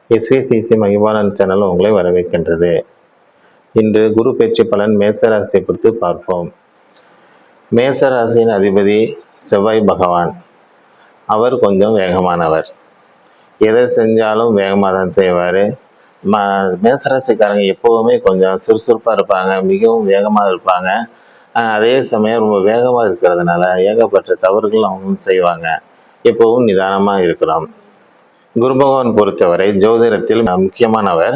எஸ்விசிசி Mahibalan channel உங்களை வரவேற்கின்றது. இன்று குரு பயிற்சி பலன் மேசராசியை குறித்து பார்ப்போம். மேசராசியின் அதிபதி செவ்வாய் பகவான். அவர் கொஞ்சம் வேகமானவர். எதை செஞ்சாலும் வேகமாக தான் செய்வார். மேசராசிக்காரங்க எப்போவுமே கொஞ்சம் சுறுசுறுப்பாக இருப்பாங்க, மிகவும் வேகமாக இருப்பாங்க. அதே சமயம் ரொம்ப வேகமாக இருக்கிறதுனால ஏகப்பட்ட தவறுகள் அவங்களும் செய்வாங்க. எப்பவும் நிதானமாக இருக்கிறோம். குரு பகவான் பொறுத்தவரை ஜோதிடத்தில் முக்கியமானவர்.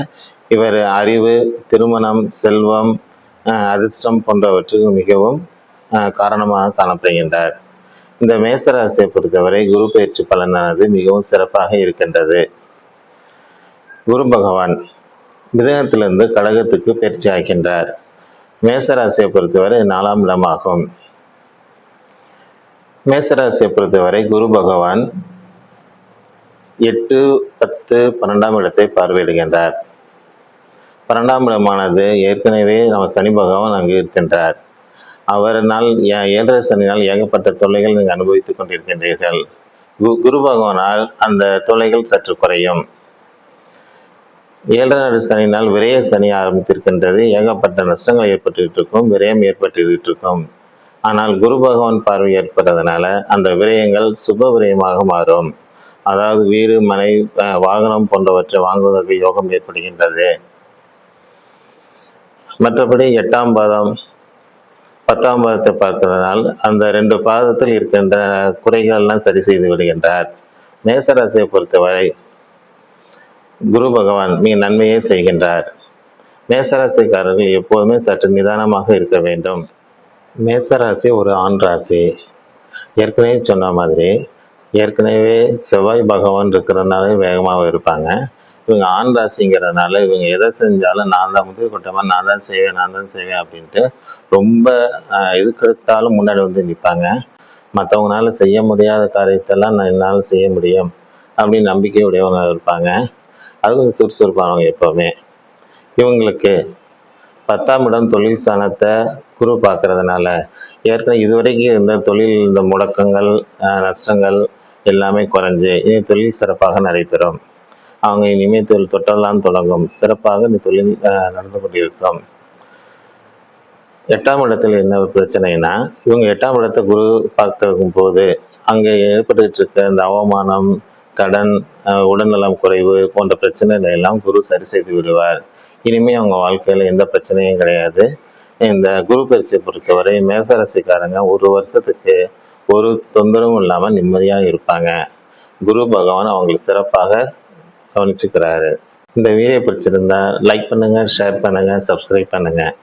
இவர் அறிவு, திருமணம், செல்வம், அதிர்ஷ்டம் போன்றவற்றுக்கு மிகவும் காரணமாக காணப்படுகின்றார். இந்த மேசராசியை பொறுத்தவரை குரு பயிற்சி பலனானது மிகவும் சிறப்பாக இருக்கின்றது. குரு பகவான் மிதனத்திலிருந்து கடகத்துக்கு பயிற்சி ஆகின்றார். மேசராசியை பொறுத்தவரை 4ஆம் இடமாகும். மேசராசியை பொறுத்தவரை குரு பகவான் 8, 10, 12ஆம் இடத்தை பார்வையிடுகின்றார். 12ஆம் இடமானது ஏற்கனவே நம்ம சனி பகவான் அங்கு இருக்கின்றார். அவரால் 7.5 சனினால் ஏகப்பட்ட தொல்லைகள் நீங்கள் அனுபவித்துக் கொண்டிருக்கின்றீர்கள். குரு பகவானால் அந்த தொல்லைகள் சற்று குறையும். 7.5 சனினால் விரய சனி ஆரம்பித்திருக்கின்றது. ஏகப்பட்ட நஷ்டங்கள் ஏற்பட்டு இருக்கும், விரயம் ஏற்பட்டு இருக்கும். ஆனால் குரு பகவான் பார்வை ஏற்படுறதுனால அந்த விரயங்கள் சுப விரயமாக மாறும். அதாவது வீடு, மனை, வாகனம் போன்றவற்றை வாங்குவதற்கு யோகம் ஏற்படுகின்றது. மற்றபடி 8ஆம் பாதம், 10ஆம் பாதத்தை பார்க்கிறதுனால் அந்த 2 பாதத்தில் இருக்கின்ற குறைகளெல்லாம் சரி செய்து விடுகின்றார். மேசராசியை பொறுத்தவரை குரு பகவான் மிக நன்மையை செய்கின்றார். மேசராசிக்காரர்கள் எப்போதுமே சற்று நிதானமாக இருக்க வேண்டும். மேசராசி ஒரு ஆண் ராசி. ஏற்கனவே சொன்ன மாதிரி ஏற்கனவே செவ்வாய் பகவான் இருக்கிறதுனால வேகமாக இருப்பாங்க. இவங்க ஆண் ராசிங்கிறதுனால இவங்க எதை செஞ்சாலும் நான் தான் முதல் கொட்டமாக நான் தான் செய்வேன் அப்படின்ட்டு ரொம்ப எதுக்கெடுத்தாலும் முன்னாடி வந்து நிற்பாங்க. மற்றவங்களால செய்ய முடியாத காரியத்தெல்லாம் நான் என்னால் செய்ய முடியும் அப்படின்னு நம்பிக்கை உடையவங்க இருப்பாங்க. அதுவும் சுறுசுறுப்பானவங்க எப்போவுமே. இவங்களுக்கு 10ஆம் இடம் தொழில் ஸ்தானத்தை குரு பார்க்கறதுனால ஏற்கனவே இதுவரைக்கும் இருந்த தொழில், இந்த முடக்கங்கள், நஷ்டங்கள் எல்லாமே குறைஞ்சு இனி தொழில் சிறப்பாக நடைபெறும். அவங்க இனிமேல் தொழில் தொட்டெல்லாம் தொடங்கும். சிறப்பாக இந்த தொழில் நடந்து கொண்டிருக்கிறோம். 8ஆம் இடத்துல என்ன பிரச்சனைனா, இவங்க 8ஆம் இடத்தை குரு பார்க்கும் போது அங்கே ஏற்பட்டு இருக்க இந்த அவமானம், கடன், உடல்நலம் குறைவு போன்ற பிரச்சனைகளை எல்லாம் குரு சரி செய்து விடுவார். இனிமேல் அவங்க வாழ்க்கையில் எந்த பிரச்சனையும் கிடையாது. இந்த குரு பயிற்சியை பொறுத்தவரை மேசராசிக்காரங்க 1 வருஷத்துக்கு ஒரு தொந்தரவும் இல்லாமல் நிம்மதியாக இருப்பாங்க. குரு பகவான் அவங்களுக்கு சிறப்பாக கவனிச்சுக்கிறாரு. இந்த வீடியோ பிடிச்சிருந்தா லைக் பண்ணுங்கள், ஷேர் பண்ணுங்கள், சப்ஸ்கிரைப் பண்ணுங்கள்.